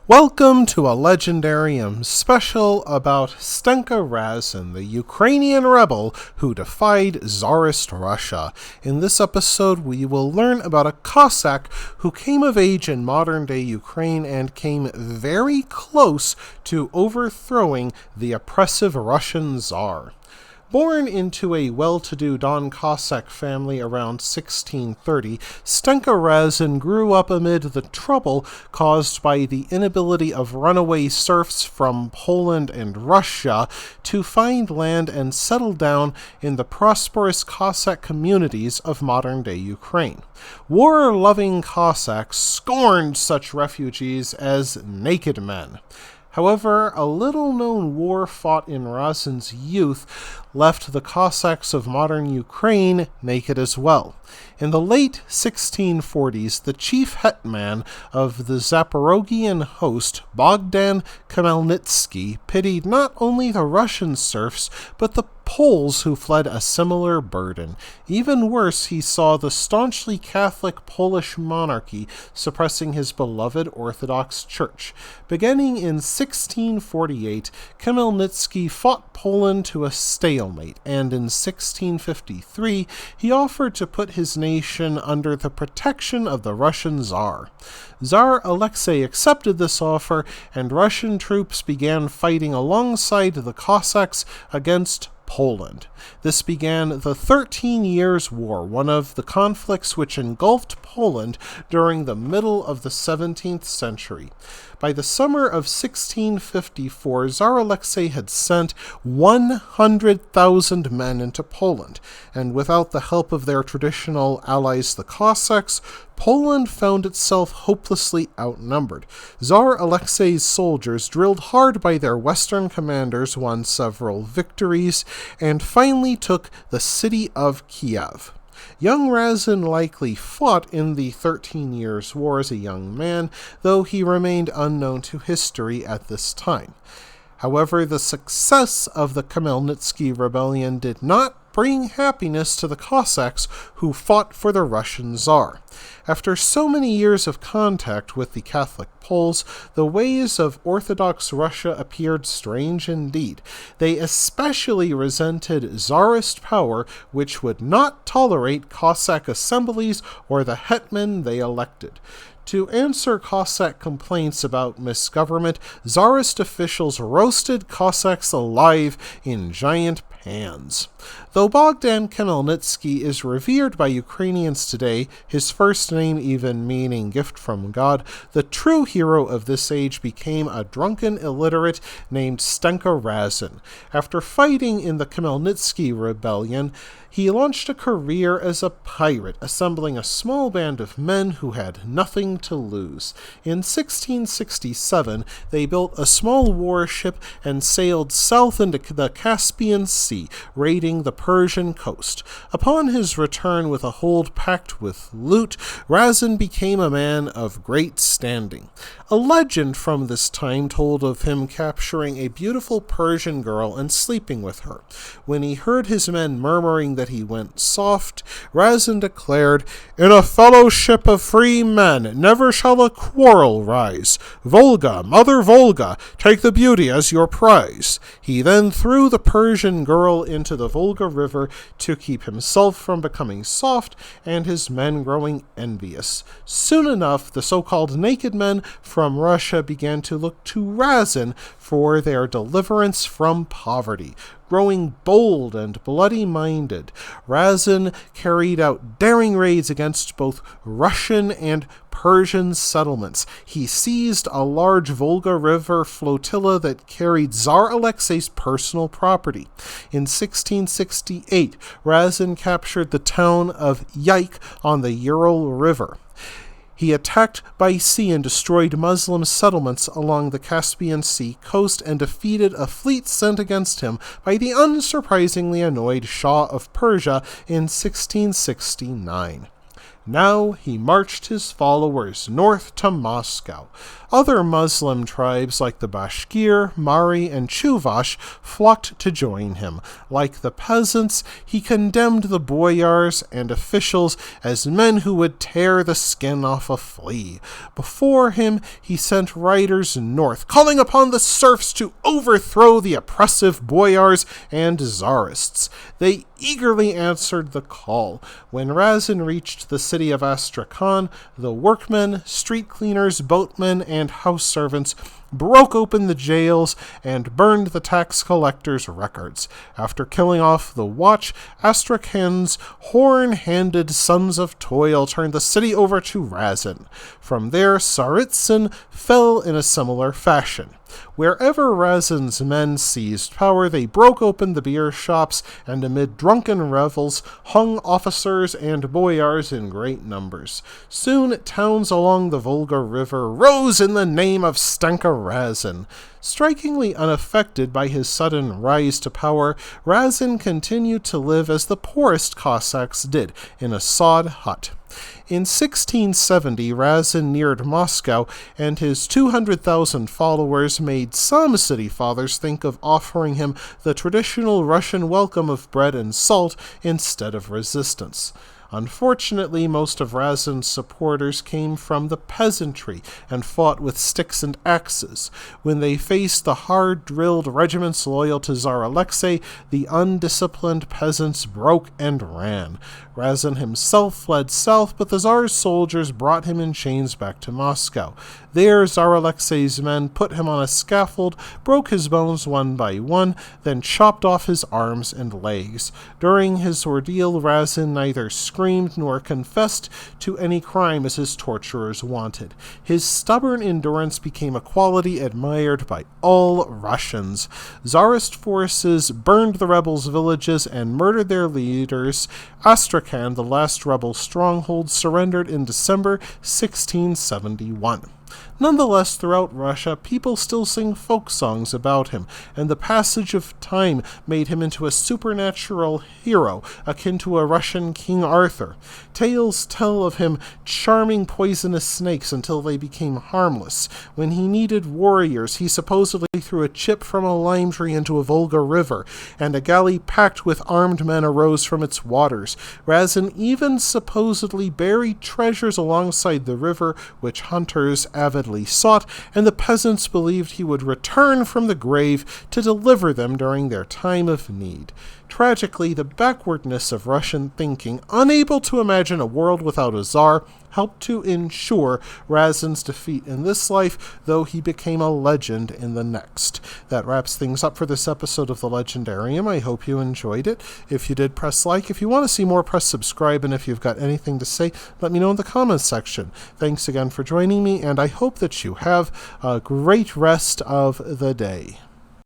Welcome to a Legendarium special about Stenka Razin, the Ukrainian rebel who defied Tsarist Russia. In this episode, we will learn about a Cossack who came of age in modern-day Ukraine and came very close to overthrowing the oppressive Russian Tsar. Born into a well-to-do Don Cossack family around 1630, Stenka Razin grew up amid the trouble caused by the inability of runaway serfs from Poland and Russia to find land and settle down in the prosperous Cossack communities of modern-day Ukraine. War-loving Cossacks scorned such refugees as naked men. However, a little-known war fought in Razin's youth left the Cossacks of modern Ukraine naked as well. In the late 1640s, the chief hetman of the Zaporogian host, Bogdan Khmelnitsky, pitied not only the Russian serfs, but the Poles who fled a similar burden. Even worse, he saw the staunchly Catholic Polish monarchy suppressing his beloved Orthodox Church. Beginning in 1648, Khmelnitsky fought Poland to a stalemate, and in 1653 he offered to put his nation under the protection of the Russian Tsar. Tsar Alexei accepted this offer, and Russian troops began fighting alongside the Cossacks against Poland. This began the 13 Years' War, one of the conflicts which engulfed Poland during the middle of the 17th century. By the summer of 1654, Tsar Alexei had sent 100,000 men into Poland, and without the help of their traditional allies, the Cossacks, Poland found itself hopelessly outnumbered. Tsar Alexei's soldiers, drilled hard by their Western commanders, won several victories, and finally took the city of Kiev. Young Razin likely fought in the 13 Years' War as a young man, though he remained unknown to history at this time. However, the success of the Khmelnitsky rebellion did not bring happiness to the Cossacks who fought for the Russian Tsar. After so many years of contact with the Catholic Poles, the ways of Orthodox Russia appeared strange indeed. They especially resented Tsarist power, which would not tolerate Cossack assemblies or the hetman they elected. To answer Cossack complaints about misgovernment, Tsarist officials roasted Cossacks alive in giant pans. Though Bogdan Khmelnitsky is revered by Ukrainians today, his first name even meaning gift from God, the true hero of this age became a drunken illiterate named Stenka Razin. After fighting in the Khmelnitsky rebellion, he launched a career as a pirate, assembling a small band of men who had nothing to lose. In 1667, they built a small warship and sailed south into the Caspian Sea, raiding the Persian coast. Upon his return with a hold packed with loot, Razin became a man of great standing. A legend from this time told of him capturing a beautiful Persian girl and sleeping with her. When he heard his men murmuring that he went soft, Razin declared, "In a fellowship of free men never shall a quarrel rise. Volga, mother Volga, take the beauty as your prize." He then threw the Persian girl into the Volga River to keep himself from becoming soft and his men growing envious. Soon enough, the so-called naked men from Russia began to look to Razin for their deliverance from poverty. Growing bold and bloody-minded, Razin carried out daring raids against both Russian and Persian settlements. He seized a large Volga River flotilla that carried Tsar Alexei's personal property. In 1668, Razin captured the town of Yaik on the Ural River. He attacked by sea and destroyed Muslim settlements along the Caspian Sea coast and defeated a fleet sent against him by the unsurprisingly annoyed Shah of Persia in 1669. Now he marched his followers north to Moscow. Other Muslim tribes like the Bashkir, Mari, and Chuvash flocked to join him. Like the peasants, he condemned the boyars and officials as men who would tear the skin off a flea. Before him, he sent riders north, calling upon the serfs to overthrow the oppressive boyars and Tsarists. They eagerly answered the call. When Razin reached the city of Astrakhan, the workmen, street cleaners, boatmen, and house servants broke open the jails and burned the tax collectors' records. After killing off the watch, Astrakhan's horn-handed sons of toil turned the city over to Razin. From there, Tsarist fell in a similar fashion. Wherever Razin's men seized power, they broke open the beer shops and amid drunken revels hung officers and boyars in great numbers. Soon towns along the Volga River rose in the name of Stenka Razin. Strikingly unaffected by his sudden rise to power, Razin continued to live as the poorest Cossacks did, in a sod hut. In 1670, Razin neared Moscow, and his 200,000 followers made some city fathers think of offering him the traditional Russian welcome of bread and salt instead of resistance. Unfortunately, most of Razin's supporters came from the peasantry and fought with sticks and axes. When they faced the hard-drilled regiments loyal to Tsar Alexei, the undisciplined peasants broke and ran. Razin himself fled south, but the Tsar's soldiers brought him in chains back to Moscow. There, Tsar Alexei's men put him on a scaffold, broke his bones one by one, then chopped off his arms and legs. During his ordeal, Razin neither screamed nor confessed to any crime as his torturers wanted. His stubborn endurance became a quality admired by all Russians. Tsarist forces burned the rebels' villages and murdered their leaders. Astrakhan, the last rebel stronghold, surrendered in December 1671. Nonetheless, throughout Russia, people still sing folk songs about him, and the passage of time made him into a supernatural hero, akin to a Russian King Arthur. Tales tell of him charming poisonous snakes until they became harmless. When he needed warriors, he supposedly threw a chip from a lime tree into a Volga river, and a galley packed with armed men arose from its waters. Razin even supposedly buried treasures alongside the river, which hunters avidly sought, and the peasants believed he would return from the grave to deliver them during their time of need. Tragically, the backwardness of Russian thinking, unable to imagine a world without a Tsar, helped to ensure Razin's defeat in this life, though he became a legend in the next. That wraps things up for this episode of The Legendarium. I hope you enjoyed it. If you did, press like. If you want to see more, press subscribe. And if you've got anything to say, let me know in the comments section. Thanks again for joining me, and I hope that you have a great rest of the day.